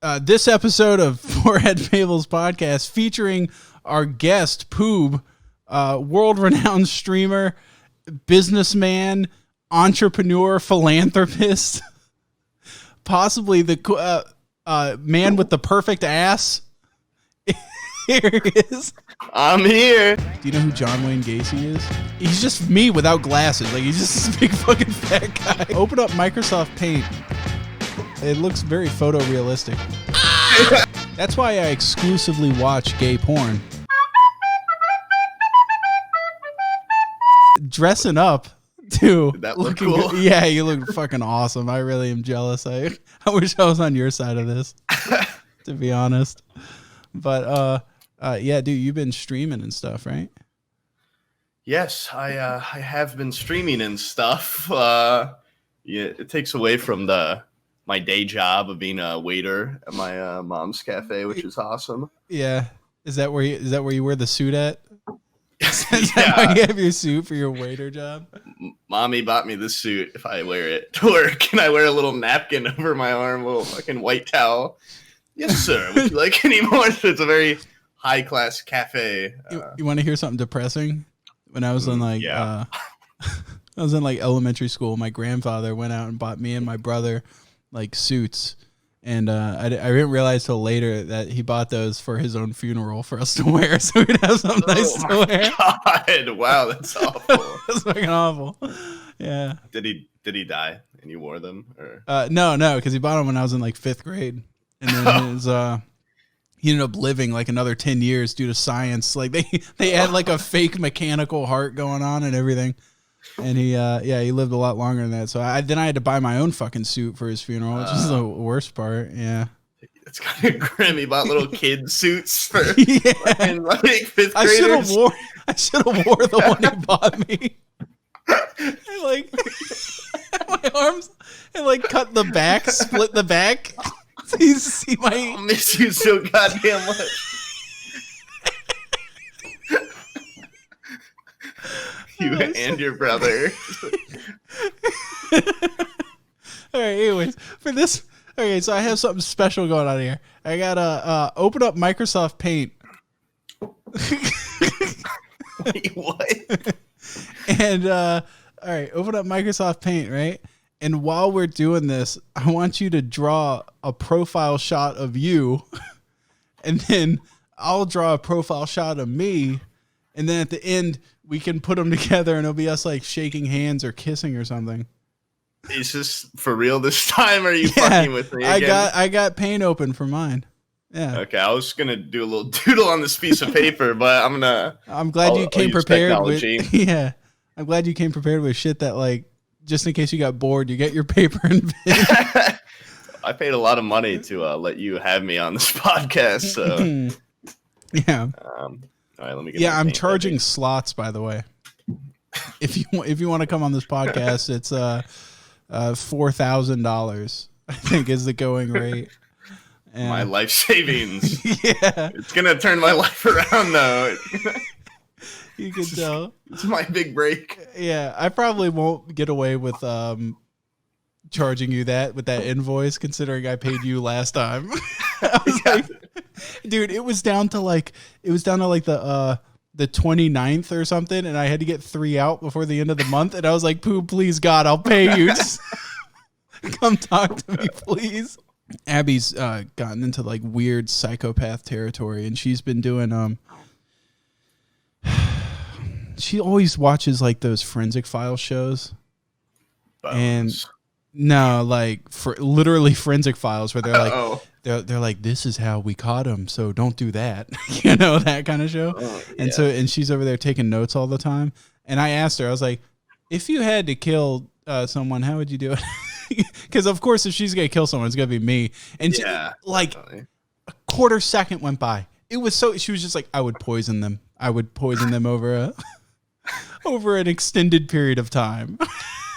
This episode of Forehead Fables podcast featuring our guest, Poob, world-renowned streamer, businessman, entrepreneur, philanthropist, possibly the man with the perfect ass. Here he is. I'm here. Do you know who John Wayne Gacy is? He's just me without glasses. Like, he's just this big fucking fat guy. Open up Microsoft Paint. It looks very photorealistic. That's why I exclusively watch gay porn. Dressing up, too. Did that look cool? Good. Yeah, you look fucking awesome. I really am jealous. I wish I was on your side of this, to be honest. But, yeah, dude, you've been streaming and stuff, right? Yes, I have been streaming and stuff. Yeah, it takes away from my day job of being a waiter at my mom's cafe, which is awesome. Yeah, is that where you wear the suit at? Is Yeah. that why you have your suit for your waiter job? Mommy bought me this suit if I wear it to work, and I wear a little napkin over my arm, a little fucking white towel. Yes, sir. Would you like any more? It's a very high-class cafe. You want to hear something depressing? When I was in I was in like elementary school, my grandfather went out and bought me and my brother like suits, and I didn't realize till later that he bought those for his own funeral for us to wear, so we'd have something nice to wear. God, wow, that's awful. That's fucking awful. Yeah. Did he die and you wore them? Or? No, because he bought them when I was in like 5th grade, and then he ended up living like another 10 years due to science. Like they had like a fake mechanical heart going on and everything. And he lived a lot longer than that. So I had to buy my own fucking suit for his funeral, which is the worst part. Yeah. It's kind of grim. He bought little kid suits for like 5th graders. I should have wore the one he bought me. And like my arms and like cut the back, split the back. So you see I miss you so goddamn much. You and your brother. All right, anyways, for this, okay, so I have something special going on here. I gotta open up Microsoft Paint. Wait, what? And all right, open up Microsoft Paint, right? And while we're doing this, I want you to draw a profile shot of you, and then I'll draw a profile shot of me, and then at the end we can put them together, and it'll be us like shaking hands or kissing or something. Is this for real this time? Or are you fucking with me again? I got Paint open for mine. Yeah. Okay, I was gonna do a little doodle on this piece of paper, but I'm glad you came prepared technology. with. Yeah, I'm glad you came prepared with shit that like, just in case you got bored, you get your paper and pen. I paid a lot of money to let you have me on this podcast. So yeah. All right, let me get. Yeah, I'm charging slots, by the way. If you want to come on this podcast, it's $4,000. I think is the going rate. And my life savings. Yeah, it's gonna turn my life around though. You can tell. It's my big break. Yeah, I probably won't get away with charging you that with that invoice, considering I paid you last time. I was like, dude, it was down to like the 29th or something, and I had to get 3 out before the end of the month, and I was like, Poob, please God, I'll pay you. Just come talk to me, please. Abby's gotten into like weird psychopath territory, and she's been doing she always watches like those Forensic Files shows. Bones. And no, like for literally Forensic Files, where they're like, they're like, this is how we caught him, so don't do that. You know, that kind of show. And so, and she's over there taking notes all the time. And I asked her, I was like, if you had to kill someone, how would you do it? Because of course, if she's gonna kill someone, it's gonna be me. And she, like definitely. A quarter second went by. It was so. She was just like, I would poison them. I would poison them over an extended period of time.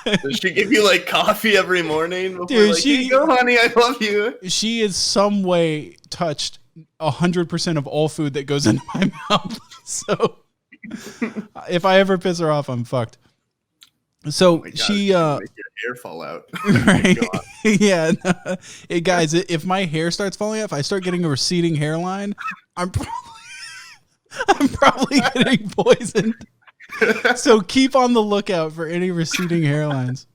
Does she give you like coffee every morning? Before, Dude, like, hey, go, honey, I love you. She is some way touched 100% of all food that goes into my mouth. So if I ever piss her off, I'm fucked. So God, she make your hair fall out. right? Yeah, no. Hey guys, if my hair starts falling out, if I start getting a receding hairline, I'm probably getting poisoned. So keep on the lookout for any receding hairlines.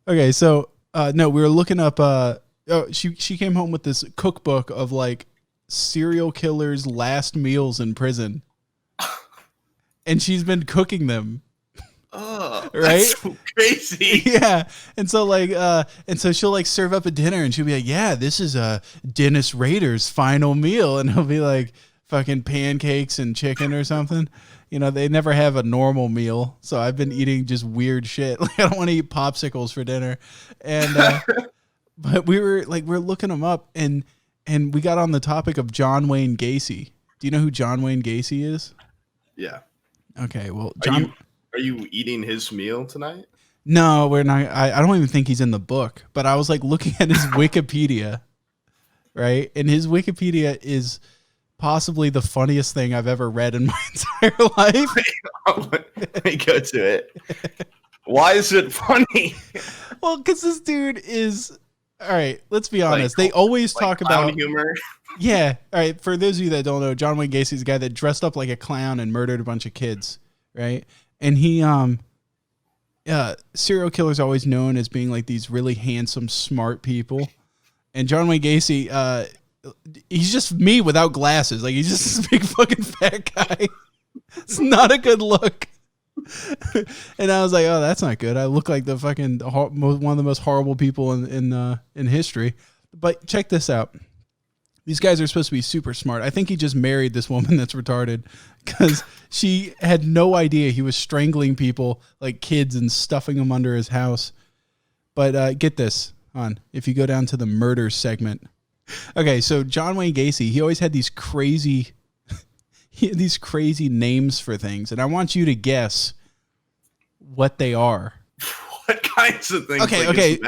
Okay, so no, we were looking up. She came home with this cookbook of like serial killers' last meals in prison, and she's been cooking them. Oh, right? That's so crazy. Yeah. And so like and so she'll like serve up a dinner and she'll be like, yeah, this is Dennis Rader's final meal, and he'll be like fucking pancakes and chicken or something. You know, they never have a normal meal. So I've been eating just weird shit. Like I don't want to eat popsicles for dinner. And but we're looking them up, and we got on the topic of John Wayne Gacy. Do you know who John Wayne Gacy is? Yeah. Okay, well, John. Are you eating his meal tonight? No, we're not. I don't even think he's in the book. But I was like looking at his Wikipedia, right? And his Wikipedia is possibly the funniest thing I've ever read in my entire life. Let me go to it. Why is it funny? Well, because this dude is. All right, let's be honest. They always talk about humor. Yeah. All right. For those of you that don't know, John Wayne Gacy is the guy that dressed up like a clown and murdered a bunch of kids, right? And he, serial killers are always known as being like these really handsome, smart people. And John Wayne Gacy, he's just me without glasses. Like he's just this big fucking fat guy. It's not a good look. And I was like, oh, that's not good. I look like the fucking one of the most horrible people in history. But check this out. These guys are supposed to be super smart. I think he just married this woman that's retarded because she had no idea he was strangling people like kids and stuffing them under his house. But get this on. If you go down to the murder segment. Okay, so John Wayne Gacy, he always had these crazy names for things. And I want you to guess what they are. What kinds of things? Okay.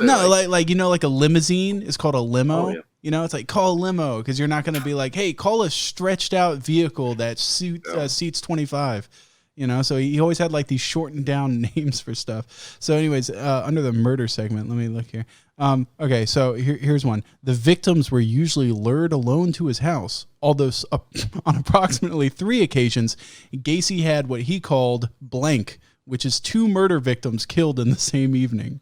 No, like you know, like a limousine is called a limo. Oh, yeah. You know, it's like call a limo because you're not going to be like, hey, call a stretched out vehicle that seats 25. You know, so he always had like these shortened down names for stuff. So anyways, under the murder segment, let me look here. Okay, so here's one. The victims were usually lured alone to his house, although on approximately 3 occasions, Gacy had what he called blank, which is 2 murder victims killed in the same evening.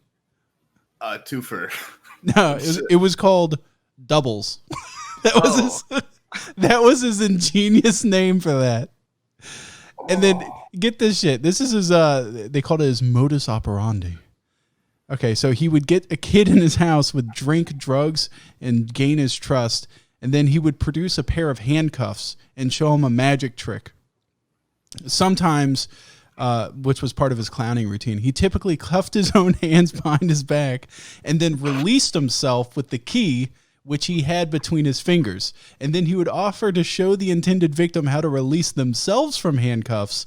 Twofer. No, it was called doubles. That was his ingenious name for that. And then get this shit. This is his they called it his modus operandi. Okay, so he would get a kid in his house, would drink drugs and gain his trust, and then he would produce a pair of handcuffs and show him a magic trick. Sometimes, which was part of his clowning routine, he typically cuffed his own hands behind his back and then released himself with the key, which he had between his fingers. And then he would offer to show the intended victim how to release themselves from handcuffs.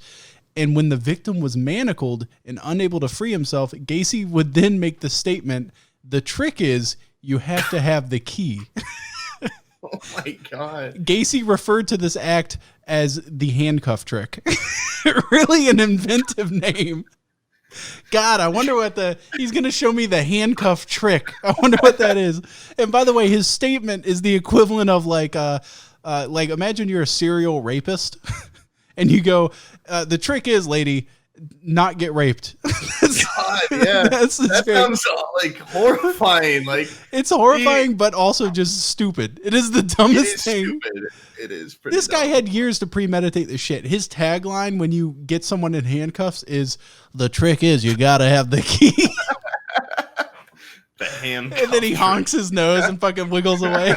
And when the victim was manacled and unable to free himself, Gacy would then make the statement, "The trick is you have to have the key." Oh my God. Gacy referred to this act as the handcuff trick. Really an inventive name. God, I wonder what he's going to show me the handcuff trick. I wonder what that is. And by the way, his statement is the equivalent of like imagine you're a serial rapist and you go, the trick is, lady, not get raped. God, yeah. That sounds like horrifying. Like it's horrifying, but also just stupid. It is the dumbest thing. Stupid. It is pretty This guy dumb. had years to premeditate this shit. His tagline when you get someone in handcuffs is, "The trick is you gotta have the key." The handcuff. And then he honks his nose and fucking wiggles away.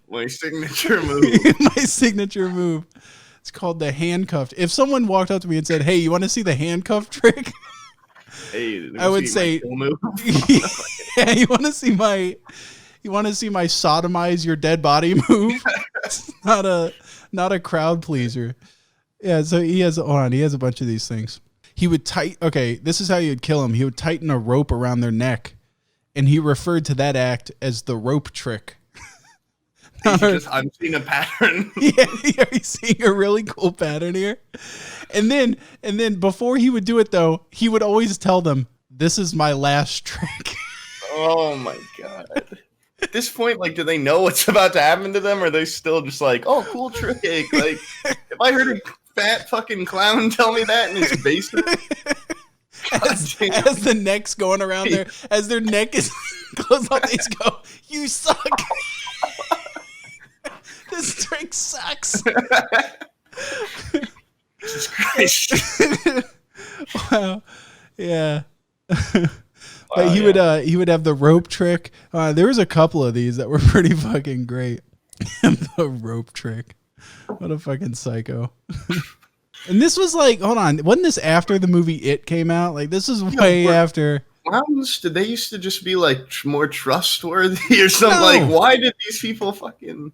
My signature move. My signature move. It's called the handcuffed. If someone walked up to me and said, "Hey, you want to see the handcuff trick?" Hey, I would say, "Yeah, you want to see my sodomize your dead body move?" It's not a crowd pleaser. Yeah, so he has a bunch of these things. He would this is how you would kill him. He would tighten a rope around their neck, and he referred to that act as the rope trick. I'm seeing a pattern. Yeah, are you seeing a really cool pattern here? And then before he would do it though, he would always tell them, "This is my last trick." Oh my god. At this point, like, do they know what's about to happen to them, or are they still just like, oh, cool trick? Like, if I heard a fat fucking clown tell me that in his basement, as the neck's going around there, as their neck is closed up, they just go, "You suck. This trick sucks." Jesus Christ. Wow. Yeah. But he would have the rope trick. There was a couple of these that were pretty fucking great. The rope trick. What a fucking psycho. And this was like, hold on, wasn't this after the movie It came out? Like, this is way after. Clowns, did they used to just be like more trustworthy or something? No. Like, why did these people fucking...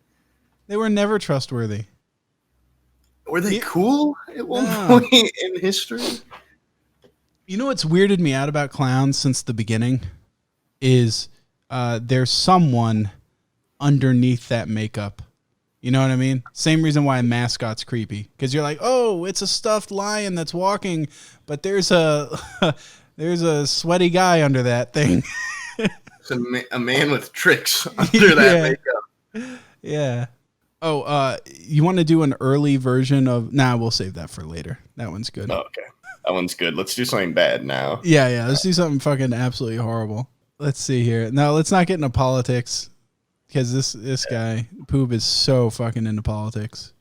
They were never trustworthy. Were they cool at one point in history? You know what's weirded me out about clowns since the beginning is there's someone underneath that makeup. You know what I mean? Same reason why a mascot's creepy. Because you're like, oh, it's a stuffed lion that's walking, but there's a there's a sweaty guy under that thing. It's a man with tricks under that makeup. Yeah. Oh, you want to do an early version of... Nah, we'll save that for later. That one's good. Oh, okay. That one's good. Let's do something bad now. Yeah. Let's do something fucking absolutely horrible. Let's see here. No, let's not get into politics because this guy, Poob, is so fucking into politics.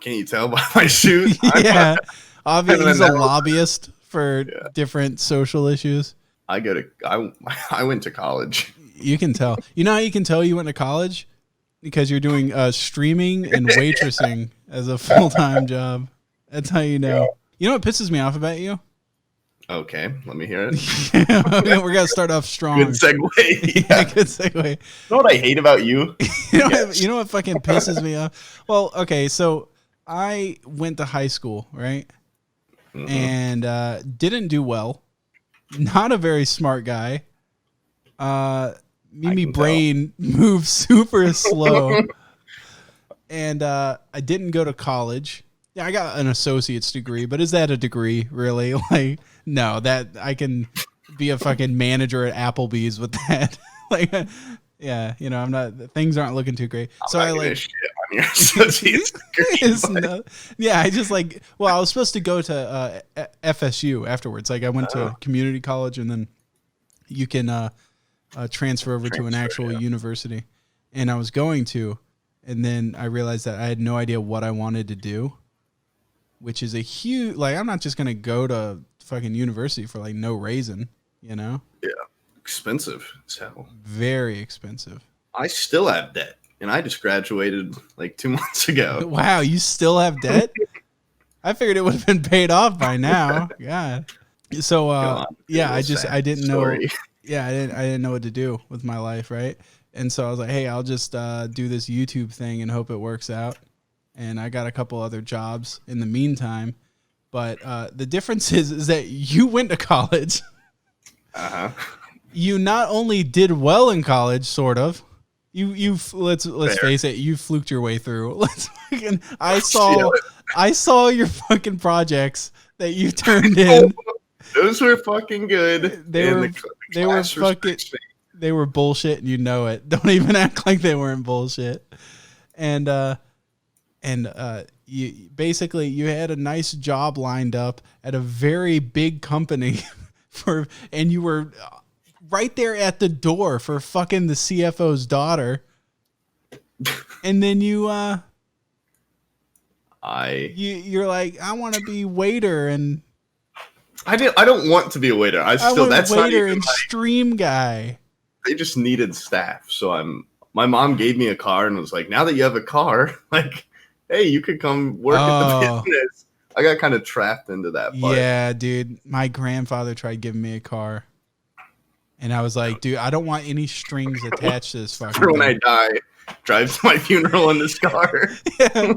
Can you tell by my suit? Yeah. Obviously, he's a lobbyist for different social issues. I went to college. You can tell. You know how you can tell you went to college? Because you're doing streaming and waitressing as a full-time job. That's how you know. You know what pisses me off about you? Okay, let me hear it. We're going to start off strong. Good segue. Yeah, good segue. You know what I hate about you? You know what fucking pisses me off? Well, okay, so I went to high school, right? Mm-hmm. And didn't do well. Not a very smart guy. Mimi brain moves super slow. And I didn't go to college. Yeah, I got an associate's degree, but is that a degree, really? Like, no, that I can be a fucking manager at Applebee's with that. Like, yeah, you know, I'm not. Things aren't looking too great. So I like. Shit on your associate's degree, yeah, I just like. Well, I was supposed to go to FSU afterwards. Like, I went to community college, and then you can transfer over to an actual university. And I was going to, and then I realized that I had no idea what I wanted to do. Which is a huge, like, I'm not just going to go to fucking university for like no reason, you know? Yeah. Expensive as hell. Very expensive. I still have debt, and I just graduated like 2 months ago. Wow. You still have debt? I figured it would have been paid off by now. God. So, yeah, I didn't know. Yeah. I didn't know what to do with my life. Right. And so I was like, hey, I'll just do this YouTube thing and hope it works out. And I got a couple other jobs in the meantime. But the difference is that you went to college. Uh-huh. You not only did well in college, sort of. Let's face it, you fluked your way through. I saw your fucking projects that you turned in. Those were fucking good. They were bullshit, and you know it. Don't even act like they weren't bullshit. And you had a nice job lined up at a very big company and you were right there at the door for fucking the CFO's daughter. And then you're like, I want to be waiter, and I don't want to be a waiter. That's waiter and stream guy. They just needed staff. So my mom gave me a car and was like, now that you have a car, like, hey, you could come work at the business. I got kind of trapped into that part. Yeah, dude. My grandfather tried giving me a car. And I was like, dude, I don't want any strings attached to this fucking thing. When I die, drive to my funeral in this car. Yeah.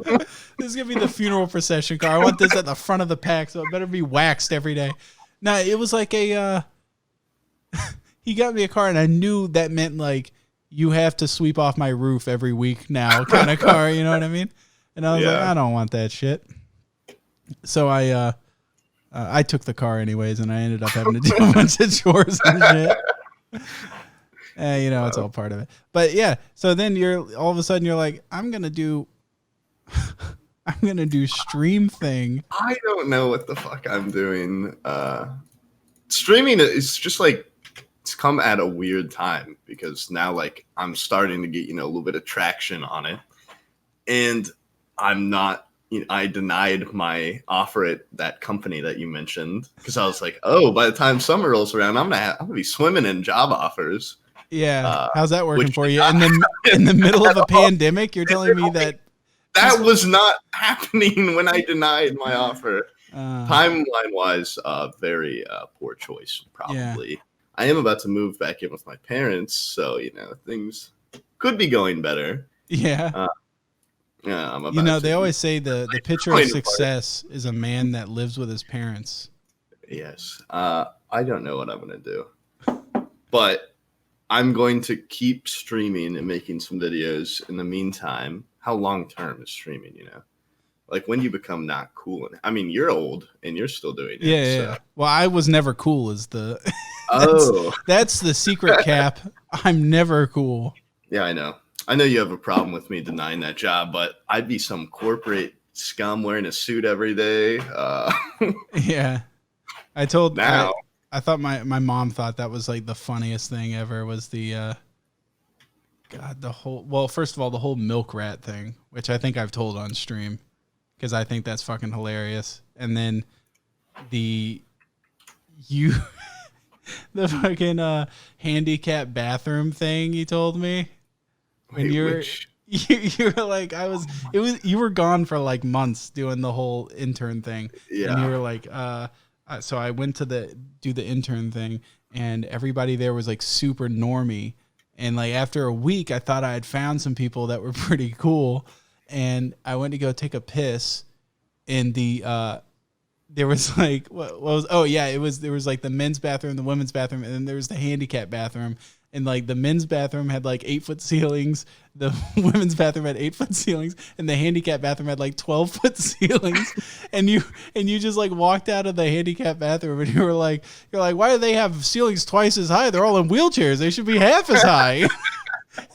This is going to be the funeral procession car. I want this at the front of the pack, so it better be waxed every day. No, it was like he got me a car, and I knew that meant, like, you have to sweep off my roof every week now kind of car. You know what I mean? And I was like, I don't want that shit. So I took the car anyways, and I ended up having to do a bunch of chores and shit. You know, it's all part of it. But yeah, so then all of a sudden you're like, I'm gonna do stream thing. I don't know what the fuck I'm doing. Streaming is just like, it's come at a weird time because now like I'm starting to get, you know, a little bit of traction on it, and I'm not. You know, I denied my offer at that company that you mentioned because I was like, oh, by the time summer rolls around, I'm gonna be swimming in job offers. Yeah, how's that working for you? In the middle of a pandemic, you're telling me that was not happening when I denied my offer. Timeline wise, very poor choice, probably. Yeah. I am about to move back in with my parents, so you know things could be going better. Yeah. Yeah, you know, they always say the picture of success is a man that lives with his parents. Yes. I don't know what I'm going to do. But I'm going to keep streaming and making some videos in the meantime. How long term is streaming, you know? Like when you become not cool. I mean, you're old and you're still doing it. Yeah. Well, I was never cool as the that's the secret, Cap. I'm never cool. Yeah, I know. I know you have a problem with me denying that job, but I'd be some corporate scum wearing a suit every day. Yeah. I thought my mom thought that was like the funniest thing ever was the first of all, the whole milk rat thing, which I think I've told on stream because I think that's fucking hilarious. And then the fucking handicap bathroom thing you told me. When you were like, you were gone for like months doing the whole intern thing. Yeah. And you were like, so I went to do the intern thing and everybody there was like super normie. And like after a week, I thought I had found some people that were pretty cool. And I went to go take a piss in there was like, there was like the men's bathroom, the women's bathroom, and then there was the handicap bathroom. And like the men's bathroom had like 8-foot ceilings, the women's bathroom had 8-foot ceilings, and the handicap bathroom had like 12-foot ceilings. And you just like walked out of the handicap bathroom and you're like, why do they have ceilings twice as high? They're all in wheelchairs. They should be half as high.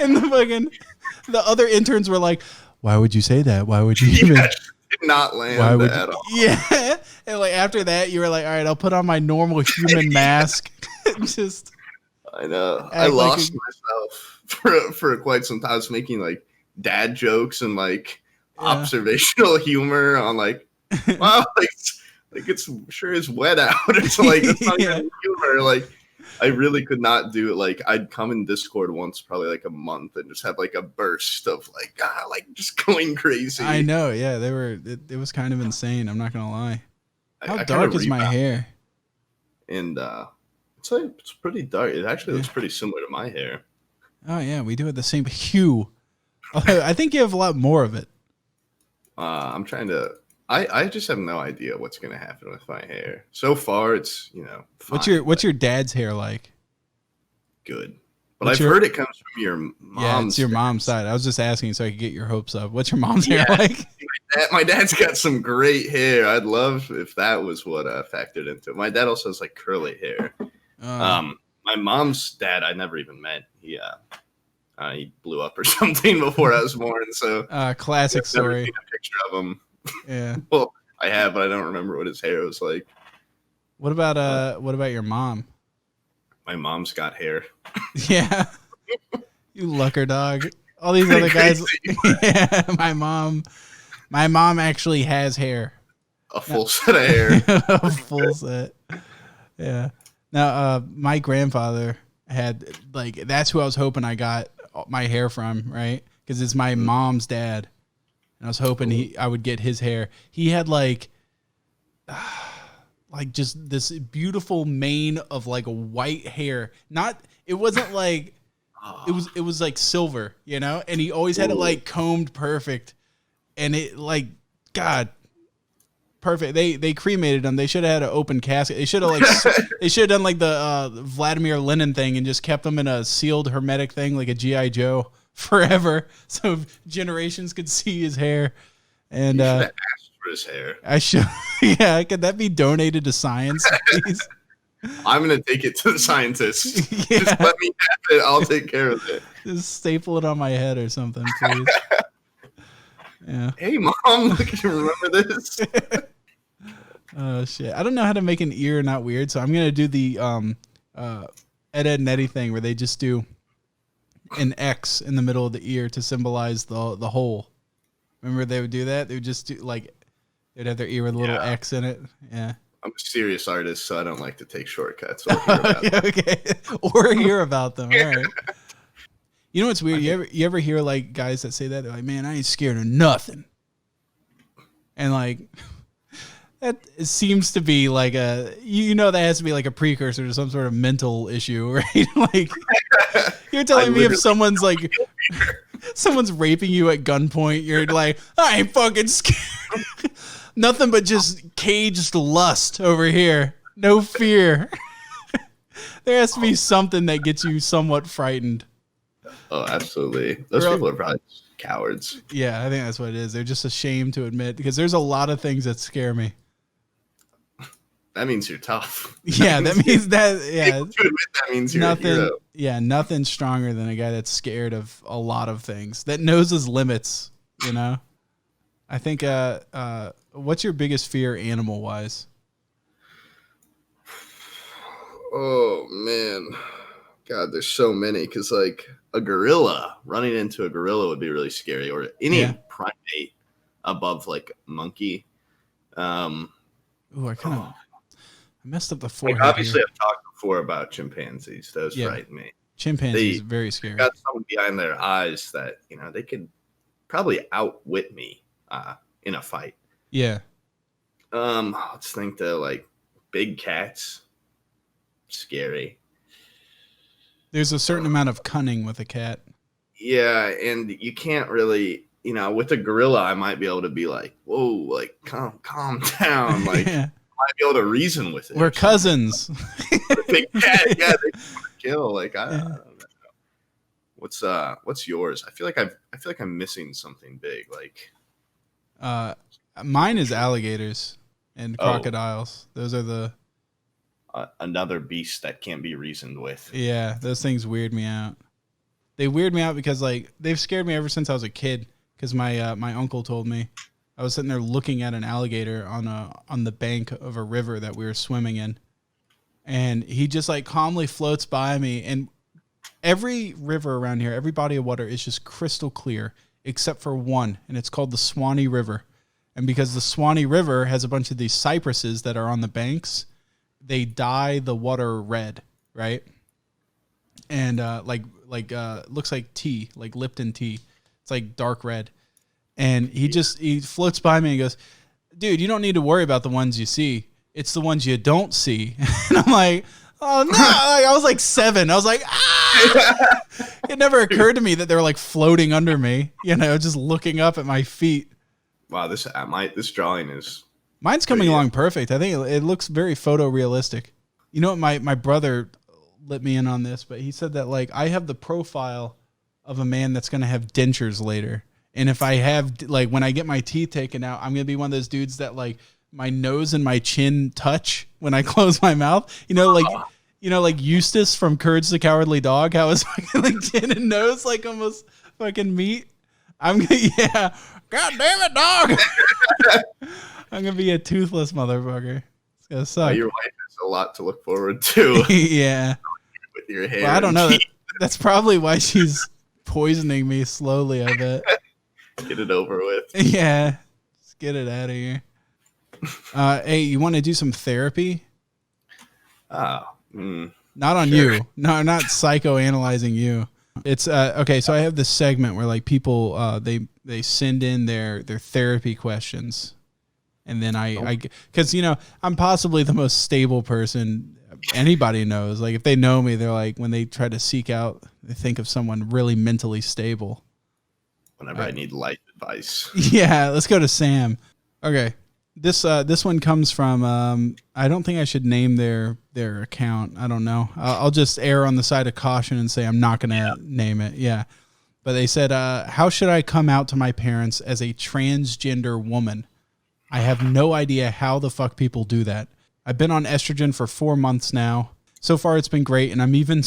And the other interns were like, why would you say that? Why would you even did not land at all? Yeah. And like after that, you were like, all right, I'll put on my normal human mask. Just. I know. I lost myself for quite some time. I was making like dad jokes and like observational humor on like, wow, like it's sure is wet out. It's like it's not even humor. Like I really could not do it. Like I'd come in Discord once, probably like a month, and just have like a burst of like just going crazy. I know. Yeah, it was kind of insane. I'm not gonna lie. How dark is my hair? And it's pretty dark. It actually looks pretty similar to my hair. Oh yeah, we do have the same hue. I think you have a lot more of it. I'm trying to. I just have no idea what's gonna happen with my hair. So far, it's fine, what's your dad's hair like? Good, but I've heard it comes from your mom's. Yeah, it's your mom's side. I was just asking so I could get your hopes up. What's your mom's hair like? My dad's got some great hair. I'd love if that was what factored into it. My dad also has like curly hair. My mom's dad, I never even met. He blew up or something before I was born. So classic story. Never seen a picture of him. Yeah. Well, I have, but I don't remember what his hair was like. What about your mom? My mom's got hair. Yeah. You lucker dog. All these other guys. Yeah, my mom actually has hair. A full set of hair. A full set. Yeah. Now, my grandfather had that's who I was hoping I got my hair from, right? Because it's my mom's dad, and I was hoping I would get his hair. He had just this beautiful mane of like white hair. It wasn't like it was like silver, you know. And he always had it like combed perfect, and it like God. perfect. They cremated him. They should have had an open casket. They should have they should have done like the Vladimir Lenin thing and just kept him in a sealed hermetic thing like a GI Joe forever, so generations could see his hair. And you should have asked for his hair. I should. Yeah, could that be donated to science, please? I'm gonna take it to the scientists. Yeah. Just let me have it. I'll take care of it. Just staple it on my head or something, please. Yeah. Hey, Mom, look, you remember this? Oh shit! I don't know how to make an ear not weird, so I'm gonna do the Ed, and Eddie thing where they just do an X in the middle of the ear to symbolize the hole. Remember they would do that? They would just do like they'd have their ear with a little X in it. Yeah. I'm a serious artist, so I don't like to take shortcuts or hear about them. Okay. Or hear about them. All right. You know what's weird? You ever hear like guys that say that? They're like, man, I ain't scared of nothing. And like that seems to be like that has to be like a precursor to some sort of mental issue, right? Like you're telling me if someone's like someone's raping you at gunpoint, you're like, I ain't fucking scared. Nothing but just caged lust over here. No fear. There has to be something that gets you somewhat frightened. Oh, absolutely. Those people are probably cowards. Yeah, I think that's what it is. They're just ashamed to admit, because there's a lot of things that scare me. That means you're tough. Yeah, that means that. Yeah, to admit that means you're nothing. A hero. Yeah, nothing's stronger than a guy that's scared of a lot of things, that knows his limits. You know, I think. What's your biggest fear, animal wise? Oh man, God, there's so many. Because like a gorilla, running into a gorilla would be really scary, or any primate above like monkey. Ooh, I messed up the forehead. Like, obviously, here. I've talked before about chimpanzees. Those frighten me. Chimpanzees are very scary. Got something behind their eyes that they could probably outwit me in a fight. Yeah. Let's think though, like big cats, scary. There's a certain amount of cunning with a cat. Yeah, and you can't really, with a gorilla, I might be able to be like, whoa, like calm down, like I might be able to reason with it. We're cousins. Big cat, yeah, they kill. Like I don't know. What's yours? I feel like I'm missing something big. Like, mine is alligators and crocodiles. Those are the another beast that can't be reasoned with. Yeah, those things weird me out. They weird me out because like they've scared me ever since I was a kid. Because my uncle told me, I was sitting there looking at an alligator on the bank of a river that we were swimming in, and he just like calmly floats by me. And every river around here, every body of water is just crystal clear except for one, and it's called the Swanee River. And because the Swanee River has a bunch of these cypresses that are on the banks, they dye the water red, right? And looks like tea, like Lipton tea. It's like dark red. And he floats by me and goes, dude, you don't need to worry about the ones you see. It's the ones you don't see. And I'm like, oh no. I was like 7. I was like, ah! It never occurred to me that they were like floating under me, just looking up at my feet. Wow, this drawing is... Mine's coming along perfect. I think it looks very photorealistic. You know what? My brother let me in on this, but he said that like I have the profile of a man that's going to have dentures later. And if I have, like, when I get my teeth taken out, I'm going to be one of those dudes that like my nose and my chin touch when I close my mouth. Like Eustace from Courage the Cowardly Dog, how his fucking like chin and nose like almost fucking meet. God damn it, dog. I'm going to be a toothless motherfucker. It's going to suck. Your wife has a lot to look forward to. Yeah. With your hair. Well, I don't know. That's probably why she's poisoning me slowly, I bet. Get it over with. Yeah. Just get it out of here. Hey, you want to do some therapy? Not on you. No, not psychoanalyzing you. It's okay. So I have this segment where like people they send in their therapy questions, and then because I'm possibly the most stable person anybody knows. Like if they know me, they're like when they try to seek out, they think of someone really mentally stable. Whenever I need life advice. Yeah, let's go to Sam. Okay, This one comes from I don't think I should name their account. I don't know. I'll just err on the side of caution and say I'm not gonna name it. Yeah, but they said, how should I come out to my parents as a transgender woman? I have no idea how the fuck people do that. I've been on estrogen for 4 months now. So far it's been great, and I'm even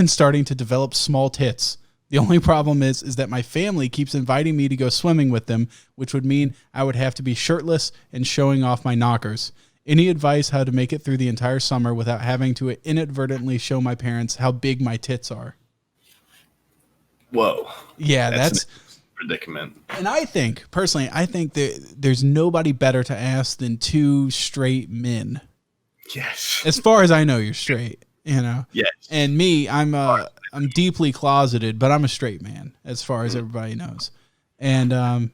starting to develop small tits. The only problem is that my family keeps inviting me to go swimming with them, which would mean I would have to be shirtless and showing off my knockers. Any advice how to make it through the entire summer without having to inadvertently show my parents how big my tits are? Whoa. Yeah, that's predicament. And I think, personally, that there's nobody better to ask than two straight men. Yes. As far as I know, you're straight, you know? Yes. And me, I'm deeply closeted, but I'm a straight man, as far as everybody knows. And I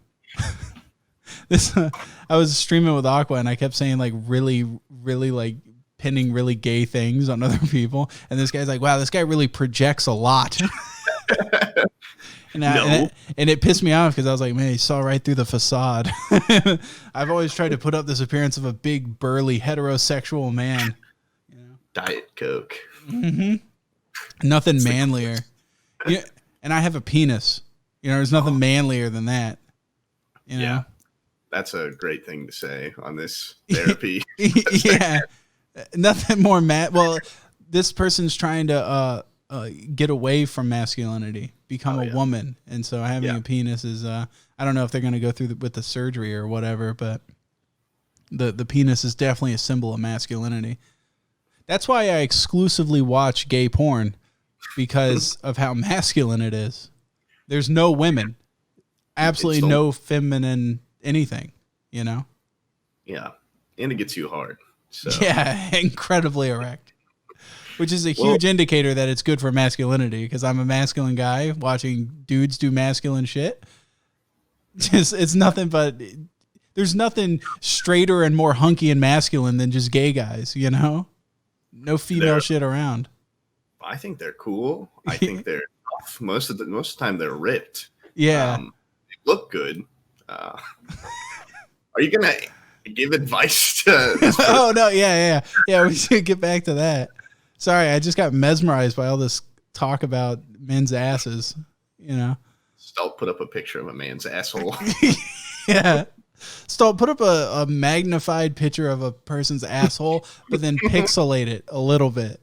was streaming with Aqua, and I kept saying, like, really, really, like, pinning really gay things on other people. And this guy's like, wow, this guy really projects a lot. And it pissed me off because I was like, man, he saw right through the facade. I've always tried to put up this appearance of a big, burly, heterosexual man. You know? Diet Coke. Mm-hmm. Nothing manlier. Yeah, and I have a penis. You know, there's nothing manlier than that. You know? Yeah. That's a great thing to say on this therapy. Yeah. Nothing more Well, this person's trying to get away from masculinity, become a woman, and so having a penis is I don't know if they're going to go through with the surgery or whatever, but the penis is definitely a symbol of masculinity. That's why I exclusively watch gay porn, because of how masculine it is. There's no women, absolutely no feminine anything, you know. Yeah, and it gets you hard. So. Yeah, incredibly erect. Which is a huge indicator that it's good for masculinity, because I'm a masculine guy watching dudes do masculine shit. It's nothing but, there's nothing straighter and more hunky and masculine than just gay guys, you know? No female shit around. I think they're cool. I think they're tough. Most of the time they're ripped. Yeah. They look good. Are you going to give advice to this person? Oh, no. Yeah. We should get back to that. Sorry, I just got mesmerized by all this talk about men's asses, you know. STALLTT put up a picture of a man's asshole. Yeah. STALLTT put up a magnified picture of a person's asshole, but then pixelate it a little bit.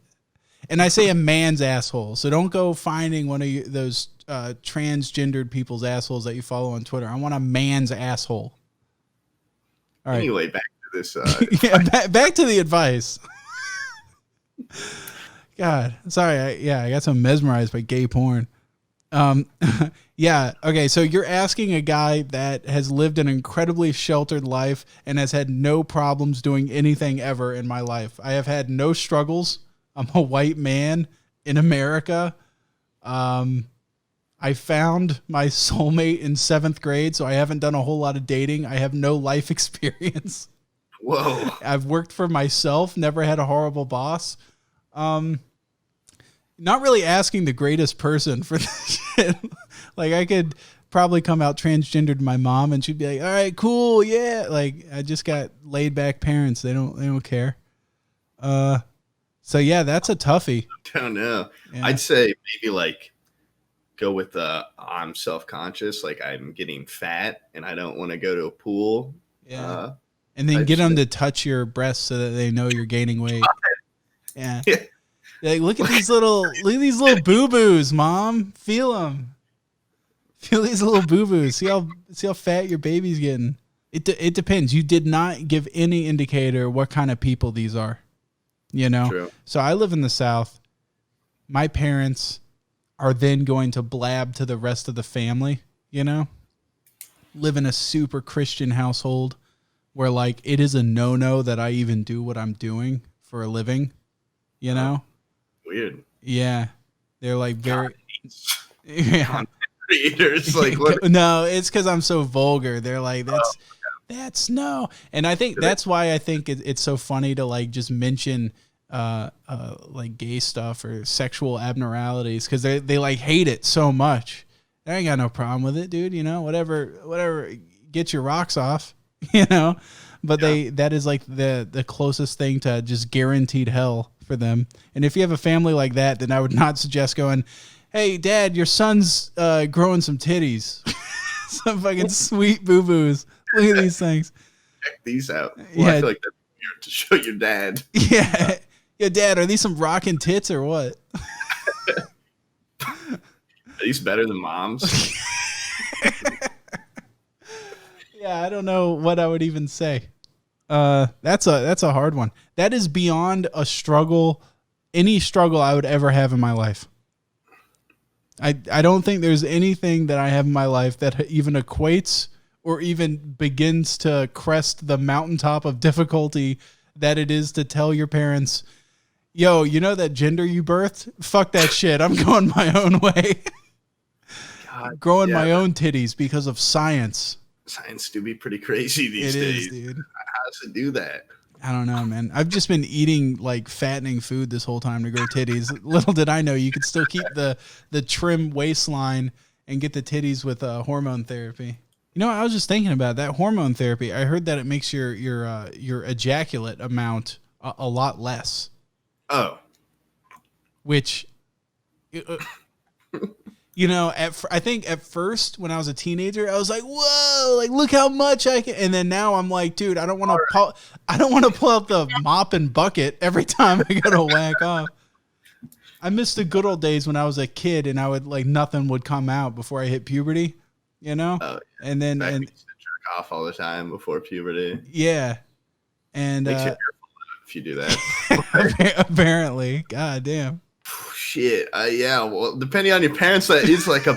And I say a man's asshole, so don't go finding one of those transgendered people's assholes that you follow on Twitter. I want a man's asshole. All right. Anyway, back to this. Back to the advice. God, sorry. I got so mesmerized by gay porn. Yeah. Okay. So you're asking a guy that has lived an incredibly sheltered life and has had no problems doing anything ever in my life. I have had no struggles. I'm a white man in America. I found my soulmate in 7th grade, so I haven't done a whole lot of dating. I have no life experience. Whoa. I've worked for myself, never had a horrible boss. Not really asking the greatest person for this shit. Like, I could probably come out transgendered to my mom and she'd be like, all right, cool. Yeah. Like, I just got laid back parents. They don't care. So yeah, that's a toughie. I don't know. Yeah. I'd say maybe like go with I'm self-conscious. Like, I'm getting fat and I don't want to go to a pool. Yeah. And then get them to touch your breasts so that they know you're gaining weight. Yeah. Like, look at these little boo-boos, Mom. Feel them. Feel these little boo-boos. See how fat your baby's getting. It depends. You did not give any indicator what kind of people these are. You know? True. So I live in the South. My parents are then going to blab to the rest of the family, you know? Live in a super Christian household where, like, it is a no-no that I even do what I'm doing for a living, you know? Weird. Yeah. They're like very content creators. Like, what? No, it's because I'm so vulgar. They're like, that's no. And I think that's why I think it's so funny to like just mention like gay stuff or sexual abnormalities, because they like hate it so much. I ain't got no problem with it, dude. You know, whatever, get your rocks off. you know, but that is like the closest thing to just guaranteed hell for them. And if you have a family like that, then I would not suggest going, hey, Dad, your son's growing some titties. Some fucking sweet boo-boos. Look at these things. Check these out. Well, I feel like that's weird to show your dad. Yeah. Yeah, Dad, are these some rockin' tits or what? Are these better than mom's? Yeah, I don't know what I would even say. That's a hard one. That is beyond a struggle, any struggle I would ever have in my life. I don't think there's anything that I have in my life that even equates or even begins to crest the mountaintop of difficulty that it is to tell your parents, yo, you know that gender you birthed? Fuck that shit. I'm going my own way. God, growing my own titties because of science. Science do be pretty crazy these days. It is, dude. How does it do that? I don't know, man. I've just been eating like fattening food this whole time to grow titties. Little did I know you could still keep the trim waistline and get the titties with hormone therapy. You know, I was just thinking about that hormone therapy. I heard that it makes your ejaculate amount a lot less. Oh, which, you know, I think at first when I was a teenager, I was like, whoa, like look how much I can. And then now I'm like, dude, I don't want to pull out the mop and bucket every time I go to whack off. I miss the good old days when I was a kid and I would like nothing would come out before I hit puberty, you know? And then and jerk off all the time before puberty. Yeah. And makes you careful if you do that. Apparently. God damn. Shit. Yeah. Well, depending on your parents, that is like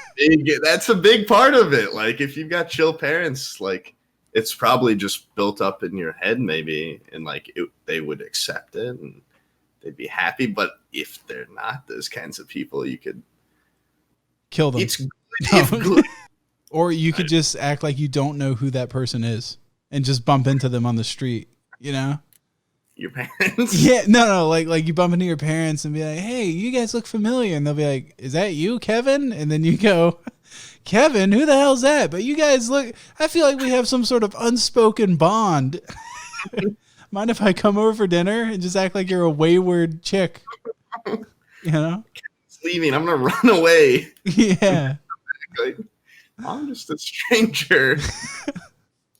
that's a big part of it. Like if you've got chill parents, like it's probably just built up in your head maybe. And like they would accept it and they'd be happy. But if they're not those kinds of people, you could kill them. It's good. Or you could just act like you don't know who that person is and just bump into them on the street, you know? Your parents? Yeah, no, like you bump into your parents and be like, hey, you guys look familiar. And they'll be like, is that you, Kevin? And then you go, Kevin, who the hell's that? But you guys look, I feel like we have some sort of unspoken bond. Mind if I come over for dinner and just act like you're a wayward chick? You know? Kevin's leaving. I'm going to run away. Yeah. Like, I'm just a stranger.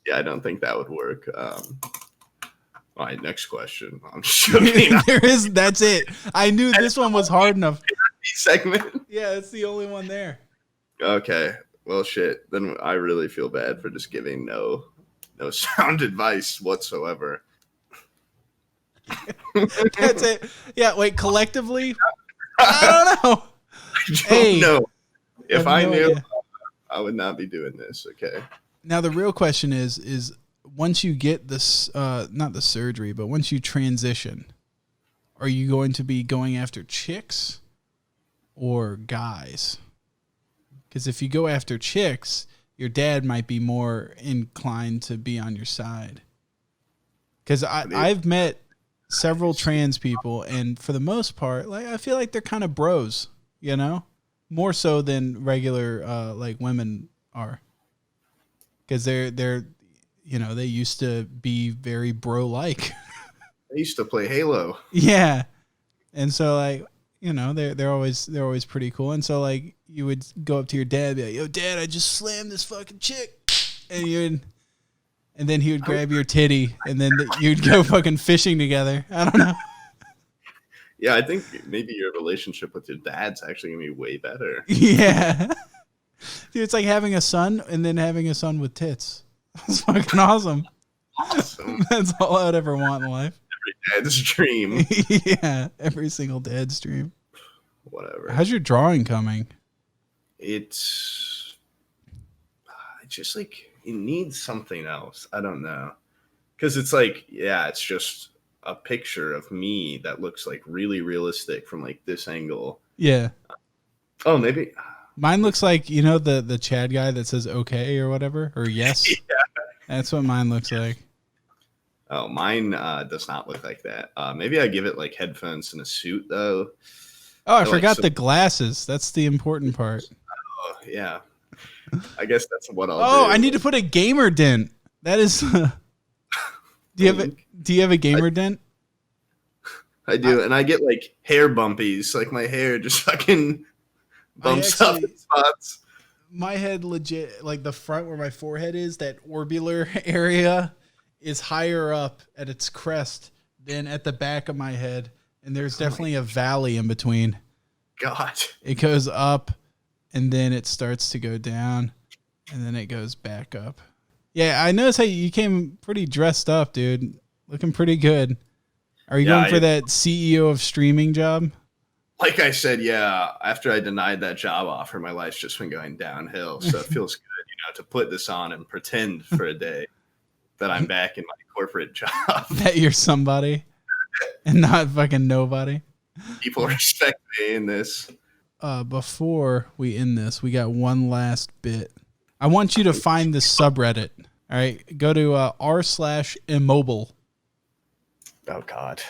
Yeah, I don't think that would work. All right, next question. I'm joking. That's it. I knew this one was hard enough. Segment. Yeah, it's the only one there. Okay. Well, shit. Then I really feel bad for just giving no sound advice whatsoever. That's it. Yeah, wait, collectively? I don't know. I don't know. If I knew, I would not be doing this, okay? Now, the real question is once you get this, not the surgery, but once you transition, are you going to be going after chicks or guys? Because if you go after chicks, your dad might be more inclined to be on your side. Because I've met several trans people, and for the most part, like I feel like they're kind of bros, you know? More so than regular like women are, because they're you know, they used to be very bro like. They used to play Halo. Yeah, and so like you know they're always pretty cool. And so like you would go up to your dad and be like, yo, Dad, I just slammed this fucking chick, and then he would grab your titty, and then you'd go fucking fishing together. I don't know. Yeah, I think maybe your relationship with your dad's actually going to be way better. Yeah. Dude, it's like having a son and then having a son with tits. That's fucking awesome. Awesome. That's all I would ever want in life. Every dad's dream. Yeah, every single dad's dream. Whatever. How's your drawing coming? It's just like it needs something else. I don't know. Because it's like, yeah, it's just a picture of me that looks like really realistic from like this angle. Yeah. Oh, maybe. Mine looks like, you know, the Chad guy that says okay or whatever, or yes. Yeah. That's what mine looks like. Oh, mine does not look like that. Maybe I give it like headphones and a suit though. Oh, I forgot the glasses. That's the important part. Oh, yeah. I guess that's what I'll do. Oh, I need to put a gamer dent. That is. Do you have a gamer dent? I do, and I get like hair bumpies. Like my hair just fucking bumps up in spots. My head legit, like the front where my forehead is, that orbular area is higher up at its crest than at the back of my head. And there's definitely a valley in between. God. It goes up and then it starts to go down and then it goes back up. Yeah, I noticed how you came pretty dressed up, dude. Looking pretty good. Are you going for that CEO of streaming job? Like I said, yeah, after I denied that job offer, my life's just been going downhill. So it feels good, to put this on and pretend for a day that I'm back in my corporate job. That you're somebody and not fucking nobody. People respect me in this. Before we end this, we got one last bit. I want you to find the subreddit. All right, go to r/immobile. Oh, God.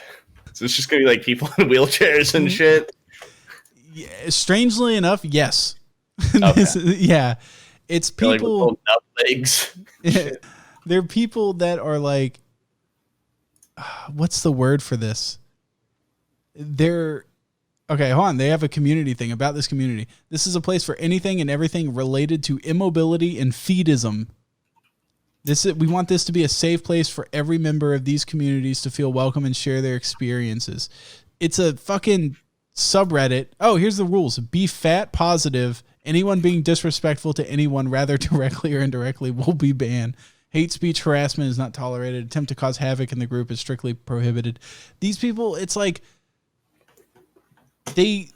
So it's just going to be like people in wheelchairs and shit? Yeah, strangely enough, yes. Okay. Yeah. It's people. Like nut legs. They're people that are like, what's the word for this? Okay, hold on. They have a community thing about this community. This is a place for anything and everything related to immobility and feedism. We want this to be a safe place for every member of these communities to feel welcome and share their experiences. It's a fucking subreddit. Oh, here's the rules. Be fat positive. Anyone being disrespectful to anyone, rather directly or indirectly, will be banned. Hate speech harassment is not tolerated. Attempt to cause havoc in the group is strictly prohibited. These people, it's like the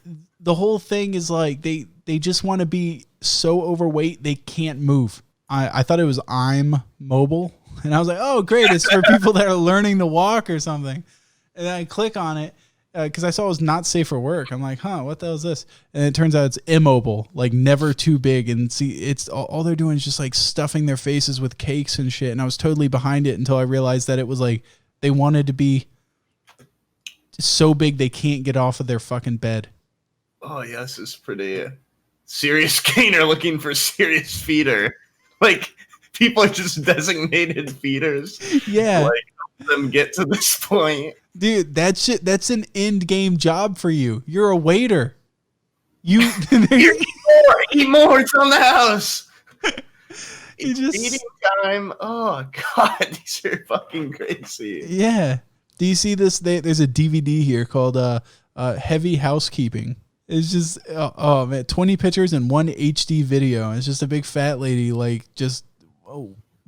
whole thing is like they just want to be so overweight they can't move. I thought it was I'm mobile, and I was like, oh, great. It's for people that are learning to walk or something. And then I click on it because I saw it was not safe for work. I'm like, what the hell is this? And it turns out it's immobile, like never too big. And see, it's all they're doing is just like stuffing their faces with cakes and shit. And I was totally behind it until I realized that it was like they wanted to be so big they can't get off of their fucking bed. Oh, yeah, this is pretty serious gainer looking for serious feeder. Like, people are just designated feeders. Yeah. Like, help them get to this point. Dude, that's an end game job for you. You're a waiter. Eat more. It's on the house. It's eating time. Oh, God. These are fucking crazy. Yeah. Do you see this? There's a DVD here called Heavy Housekeeping. It's just, oh man, 20 pictures and one HD video. It's just a big fat lady, like, just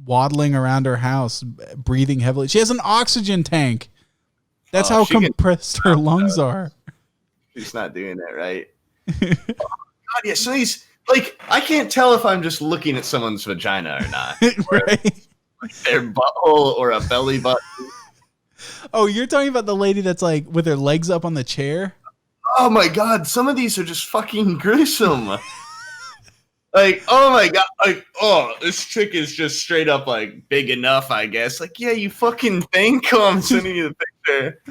waddling around her house, breathing heavily. She has an oxygen tank. That's how compressed her lungs are. She's not doing that right. Oh, God, yeah, so these, like, I can't tell if I'm just looking at someone's vagina or not. Right? Like their butthole or a belly button. Oh, you're talking about the lady that's, like, with her legs up on the chair? Oh my God, some of these are just fucking gruesome. Like, oh my God, like, oh, this chick is just straight up like big enough, I guess. Like, yeah, you fucking think? Oh, I'm sending you the picture.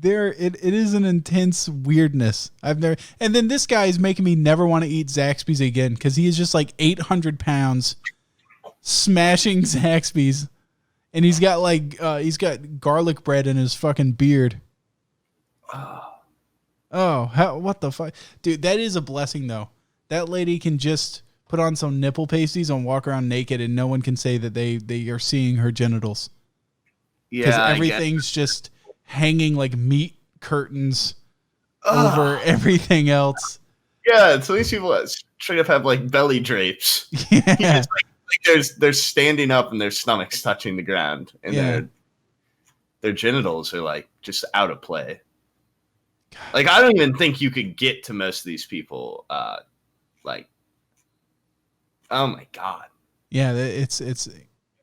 It is an intense weirdness. And then this guy is making me never want to eat Zaxby's again because he is just like 800 pounds smashing Zaxby's, and he's got garlic bread in his fucking beard. Oh, what the fuck? Dude, that is a blessing, though. That lady can just put on some nipple pasties and walk around naked, and no one can say that they are seeing her genitals. Yeah, because everything's just hanging like meat curtains over everything else. Yeah, so these people straight up have like belly drapes. Yeah. They're standing up and their stomachs touching the ground, and their genitals are like just out of play. Like, I don't even think you could get to most of these people. Like, oh my God. Yeah, it's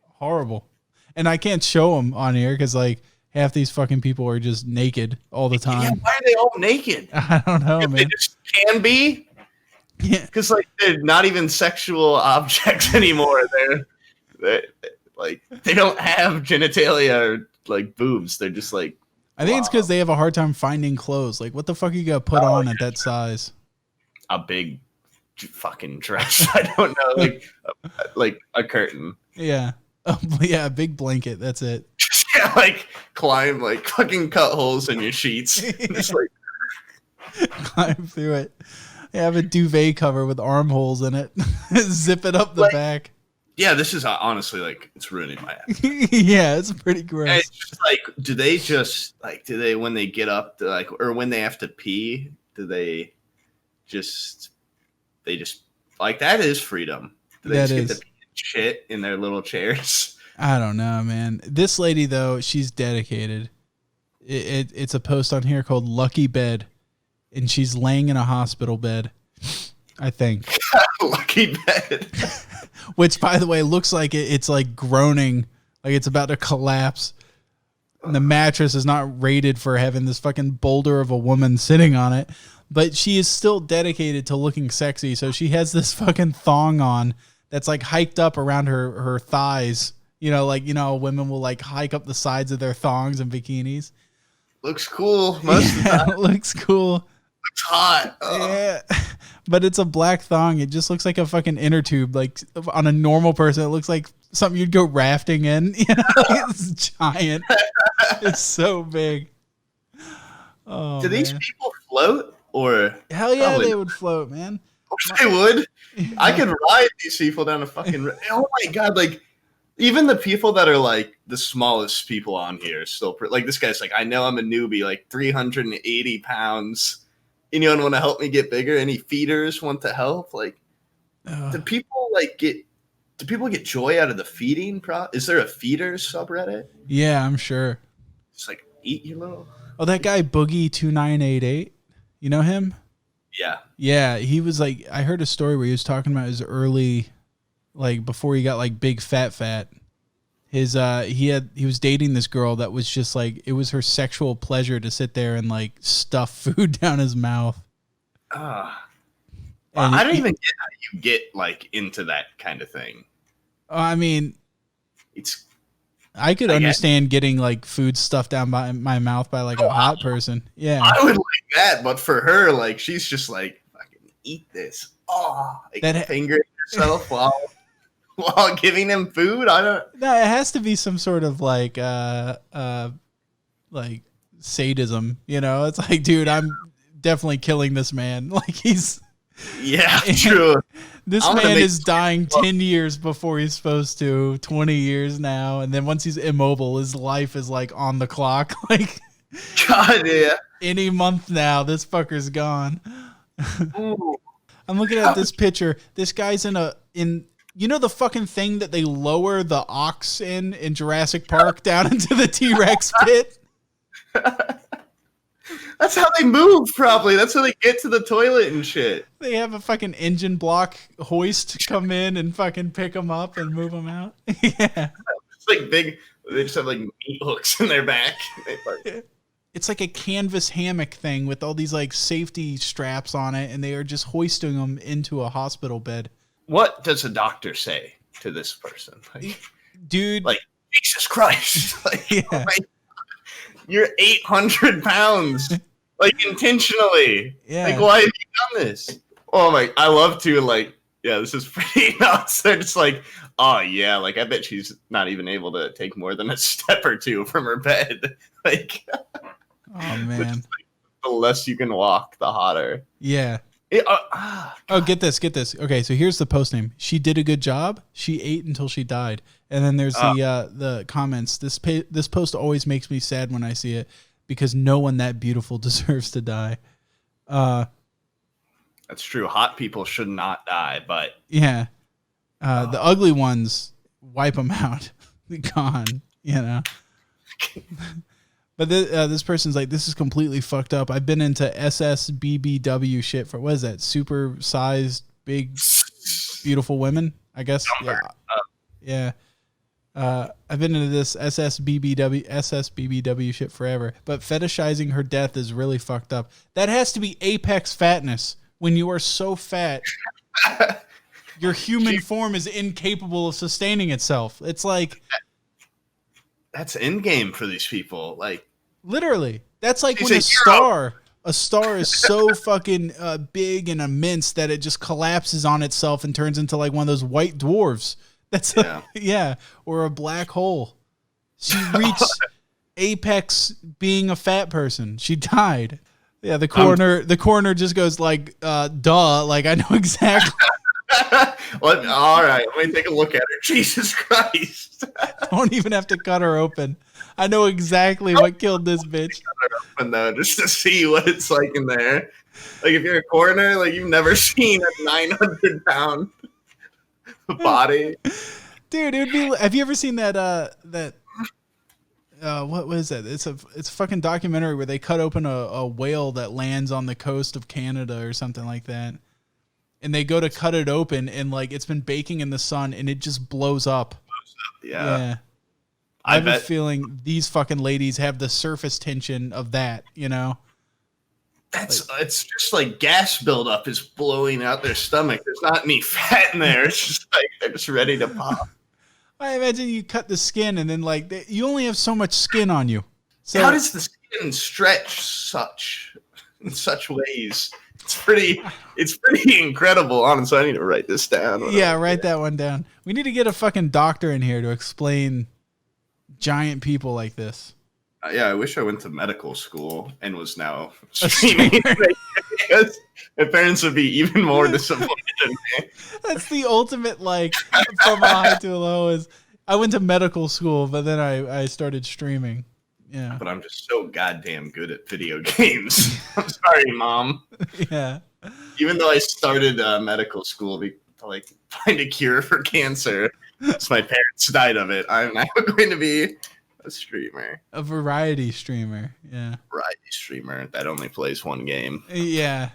horrible. And I can't show them on here because, like, half these fucking people are just naked all the time. Yeah, why are they all naked? I don't know, man. They just can be? Yeah. Because, like, they're not even sexual objects anymore. They're like, they don't have genitalia or, like, boobs. They're just, like, I think it's because they have a hard time finding clothes. Like, what the fuck are you gonna put on at that size? A big fucking dress. I don't know, like a like a curtain. Yeah. Oh, yeah, a big blanket. That's it. Yeah, like climb, like fucking cut holes in your sheets. Just like climb through it. Yeah, have a duvet cover with armholes in it. Zip it up the back. Yeah, this is honestly like it's ruining my ass. Yeah, it's pretty gross. And it's just like, do they when they get up to like, or when they have to pee, do they just like that is freedom? Do they that just is. get to pee and shit in their little chairs? I don't know, man. This lady though, she's dedicated. It's a post on here called Lucky Bed, and she's laying in a hospital bed, I think. Lucky Bed. Which, by the way, looks like it's like groaning, like it's about to collapse. And the mattress is not rated for having this fucking boulder of a woman sitting on it. But she is still dedicated to looking sexy. So she has this fucking thong on that's like hiked up around her thighs. You know, like, you know, women will like hike up the sides of their thongs and bikinis. Looks cool. Most of the time. It looks cool. Looks hot. Yeah. But it's a black thong. It just looks like a fucking inner tube. Like on a normal person, it looks like something you'd go rafting in. You know, it's giant. It's so big. Oh, do these people float or? Hell yeah, they would float, man. They would. I could ride these people down a fucking. Oh my god! Like even the people that are like the smallest people on here still like this guy's like, I know I'm a newbie, like 380 pounds. Anyone want to help me get bigger? Any feeders want to help? Like, do people get joy out of the feeding? Is there a feeders subreddit? Yeah, I'm sure. It's like eat your little. Oh, that guy Boogie2988. You know him? Yeah. Yeah, he was like, I heard a story where he was talking about his early, like before he got like big fat. His he was dating this girl that was just like, it was her sexual pleasure to sit there and like stuff food down his mouth. Well, I don't even get how you get like into that kind of thing. I mean, I could understand getting like food stuffed down my mouth by like a hot person. Yeah, I would like that, but for her, like she's just like, fucking eat this. Oh, like fingering herself while giving him food. I don't. No, it has to be some sort of like sadism. You know, it's like, dude, I'm definitely killing this man. Like he's. Yeah, true. This man is dying 10 years before he's supposed to, 20 years now. And then once he's immobile, his life is like on the clock. Like, God, yeah. Any month now, this fucker's gone. I'm looking at this picture. This guy's in you know the fucking thing that they lower the ox in Jurassic Park down into the T-Rex pit? That's how they move, probably. That's how they get to the toilet and shit. They have a fucking engine block hoist come in and fucking pick them up and move them out. Yeah. It's like big. They just have like meat hooks in their back. It's like a canvas hammock thing with all these like safety straps on it, and they are just hoisting them into a hospital bed. What does a doctor say to this person? Like, dude, like, Jesus Christ. Like, yeah. Oh my, you're 800 pounds. Like, intentionally. Yeah. Like, why have you done this? Oh my, I love to, like, yeah, this is pretty nuts. They're just like, oh yeah, like, I bet she's not even able to take more than a step or two from her bed. Like, oh man. Like, the less you can walk, the hotter. Yeah. Get this. Okay, so here's the post name. She did a good job. She ate until she died. And then there's the comments. This post always makes me sad when I see it because no one that beautiful deserves to die. That's true. Hot people should not die, but yeah, the ugly ones, wipe them out. Gone. You know. But this person's like, this is completely fucked up. I've been into SSBBW shit for, what is that? Super sized, big, beautiful women, I guess. Yeah. I've been into this SSBBW shit forever. But fetishizing her death is really fucked up. That has to be apex fatness. When you are so fat, your human form is incapable of sustaining itself. It's like... That's endgame for these people. Like, literally, that's like when a star a star is so fucking big and immense that it just collapses on itself and turns into like one of those white dwarfs. That's yeah, or a black hole. She reached apex being a fat person. She died. Yeah, the coroner just goes like, duh, like I know exactly. Well, all right, let me take a look at her. Jesus Christ. Don't even have to cut her open. I know exactly what killed this bitch. Cut her open though, just to see what it's like in there. Like if you're a coroner, like you've never seen a 900-pound body. Dude, it would be. Have you ever seen that? What was it? It's a fucking documentary where they cut open a whale that lands on the coast of Canada or something like that. And they go to cut it open and like it's been baking in the sun and it just blows up. Yeah. I have a feeling these fucking ladies have the surface tension of that, you know? It's just like gas buildup is blowing out their stomach. There's not any fat in there. It's just like they're just ready to pop. I imagine you cut the skin and then like you only have so much skin on you. So how does the skin stretch in such ways? It's pretty incredible, honestly. I need to write this down. Yeah, write that one down. We need to get a fucking doctor in here to explain giant people like this. Yeah, I wish I went to medical school and was now streaming. Because my parents would be even more disappointed in me. That's the ultimate, like, from a high to a low is I went to medical school, but then I started streaming. Yeah. But I'm just so goddamn good at video games. I'm sorry, Mom. Yeah. Even though I started medical school to like find a cure for cancer, so my parents died of it, I'm now going to be a streamer. A variety streamer. Yeah. Variety streamer that only plays one game. Yeah.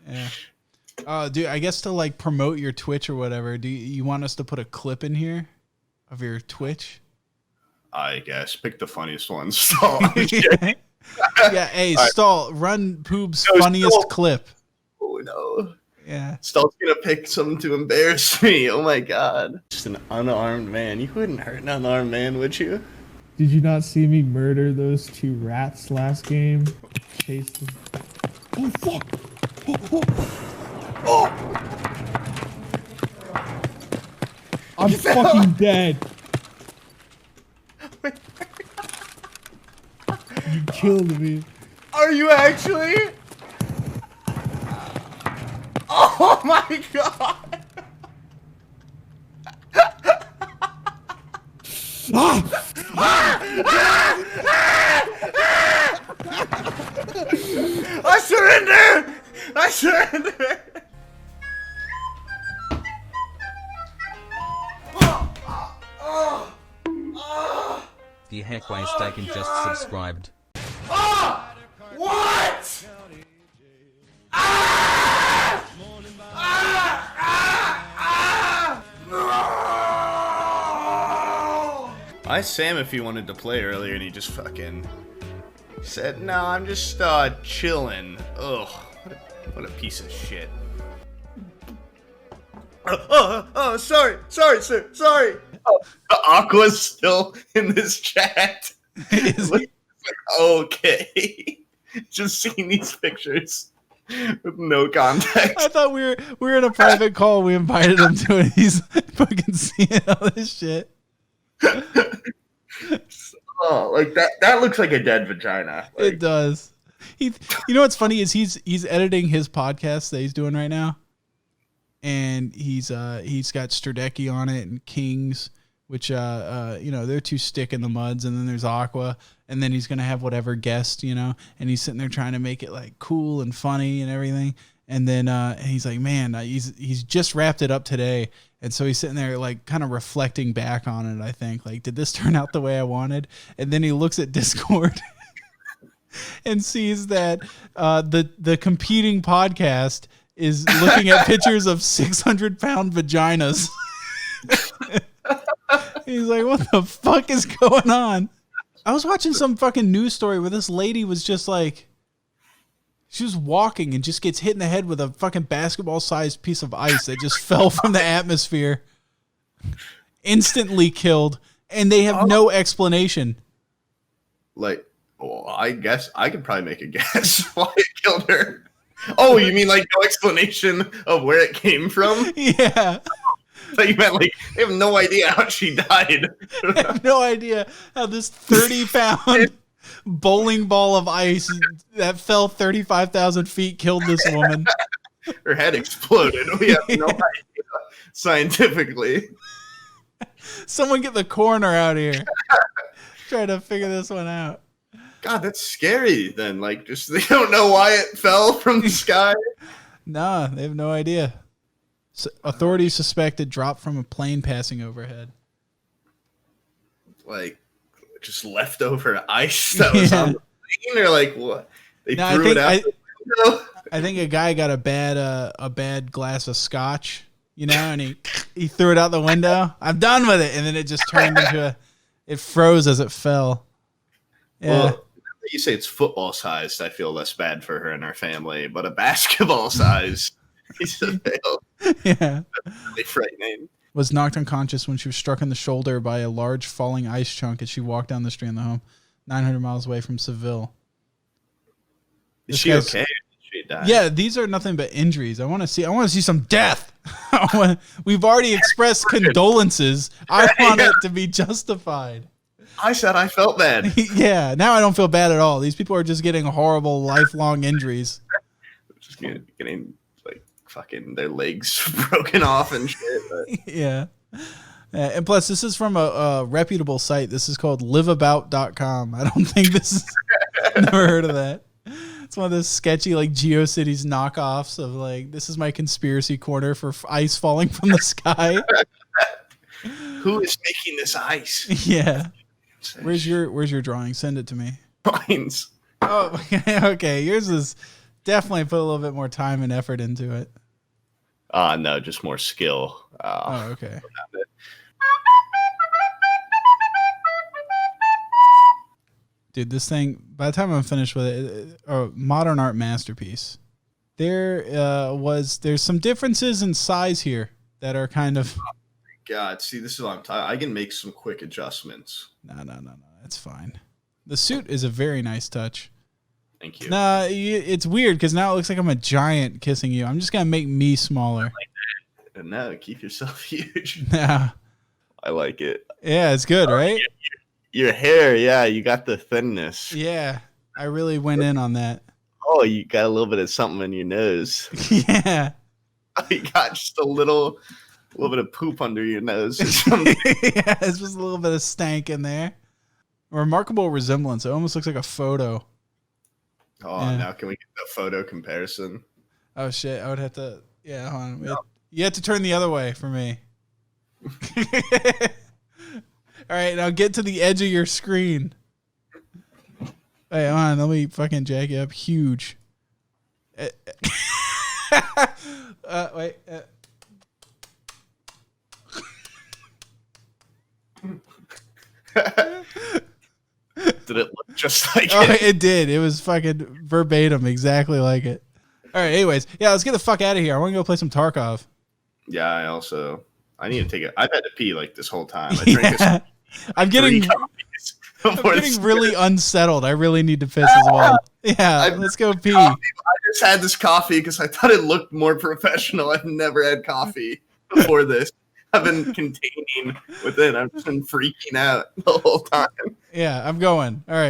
Yeah. Dude, I guess to like promote your Twitch or whatever, do you want us to put a clip in here of your Twitch? I guess. Pick the funniest one. Stall. Yeah, hey, right. Stall, run Poob's funniest clip. Oh, no. Yeah. Stall's going to pick something to embarrass me. Oh, my God. Just an unarmed man. You wouldn't hurt an unarmed man, would you? Did you not see me murder those 2 rats last game? Chase them. Oh, fuck. Oh. I'm fucking dead. You killed me. Are you actually? Oh my God. I surrender! I surrender! The heck way Staken just subscribed. Ah! What? Ah! Ah! Ah! Ah! No! I asked Sam if he wanted to play earlier, and he just fucking said, "No, I'm just chilling." Ugh, what a piece of shit. Sorry, sir, sorry. Oh, Aqua's still in this chat. Is he? Okay. Just seeing these pictures with no context. I thought we were in a private call. We invited him to it. He's fucking seeing all this shit. Oh, like that looks like a dead vagina. Like, it does. You know what's funny is he's editing his podcast that he's doing right now. And he's got Stradecki on it and Kings, which they're 2 stick in the muds, and then there's Aqua, and then he's gonna have whatever guest, and he's sitting there trying to make it like cool and funny and everything, and then he's like, man, he's just wrapped it up today, and so he's sitting there like kind of reflecting back on it. I think like, did this turn out the way I wanted? And then he looks at Discord and sees that the competing podcast is looking at pictures of 600-pound vaginas. He's like, what the fuck is going on? I was watching some fucking news story where this lady was just like, she was walking and just gets hit in the head with a fucking basketball-sized piece of ice that just fell from the atmosphere. Instantly killed, and they have no explanation. Like, Well, I guess I could probably make a guess why it killed her. Oh, you mean like no explanation of where it came from? Yeah. So you meant like they have no idea how she died. I have no idea how this 30-pound bowling ball of ice that fell 35,000 feet killed this woman. Her head exploded. We have no idea scientifically. Someone get the coroner out here. Try to figure this one out. God, that's scary then. Like, just they don't know why it fell from the sky. Nah, they have no idea. Authorities suspect it dropped from a plane passing overhead. Like, just leftover ice that was on the plane, or like what? They threw it out the window? I think a guy got a bad glass of scotch, you know, and he threw it out the window. I'm done with it, and then it just turned into it froze as it fell. Yeah. Well, you say it's football sized, I feel less bad for her and her family, but a basketball size. Yeah. Really frightening. Was knocked unconscious when she was struck in the shoulder by a large falling ice chunk as she walked down the street in the home, 900 miles away from Seville. Is she okay? She died. Yeah, these are nothing but injuries. I want to see some death. We've already expressed condolences. I want it to be justified. I said I felt bad. Yeah, now I don't feel bad at all. These people are just getting horrible lifelong injuries. Just getting like fucking their legs broken off and shit. But. Yeah. And plus, this is from a reputable site. This is called liveabout.com. I don't think this is... Never heard of that. It's one of those sketchy like GeoCities knockoffs of like, this is my conspiracy corner for ice falling from the sky. Who is making this ice? Yeah. Where's your drawing? Send it to me. Mine's. Oh, okay. Yours is definitely put a little bit more time and effort into it. No, just more skill. Oh, okay. Dude, this thing, by the time I'm finished with it, a modern art masterpiece. There's some differences in size here that are kind of... God, see, this is what I'm talking. I can make some quick adjustments. No, that's fine. The suit is a very nice touch. Thank you. Nah, it's weird because now it looks like I'm a giant kissing you. I'm just gonna make me smaller. Like that. No, keep yourself huge. Yeah, I like it. Yeah, it's good, right? Your hair, yeah, you got the thinness. Yeah, I really went in on that. Oh, you got a little bit of something in your nose. Yeah, you got just a little bit of poop under your nose or something. Yeah, it's just a little bit of stank in there. A remarkable resemblance. It almost looks like a photo. Oh, yeah. Now can we get the photo comparison? Oh shit! I would have to. Yeah, hold on. No. You have to turn the other way for me. All right, now get to the edge of your screen. Hey, hold on. Let me fucking jack you up huge. Wait. Did it look just like it? It did. It was fucking verbatim, exactly like it. All right, anyways. Yeah, let's get the fuck out of here. I want to go play some Tarkov. Yeah, I need to take it. I've had to pee like this whole time. I drank I'm getting really unsettled. I really need to piss as well. Yeah, let's go pee. I just had this coffee because I thought it looked more professional. I've never had coffee before this. I've been containing with it. I've just been freaking out the whole time. Yeah, I'm going. All right.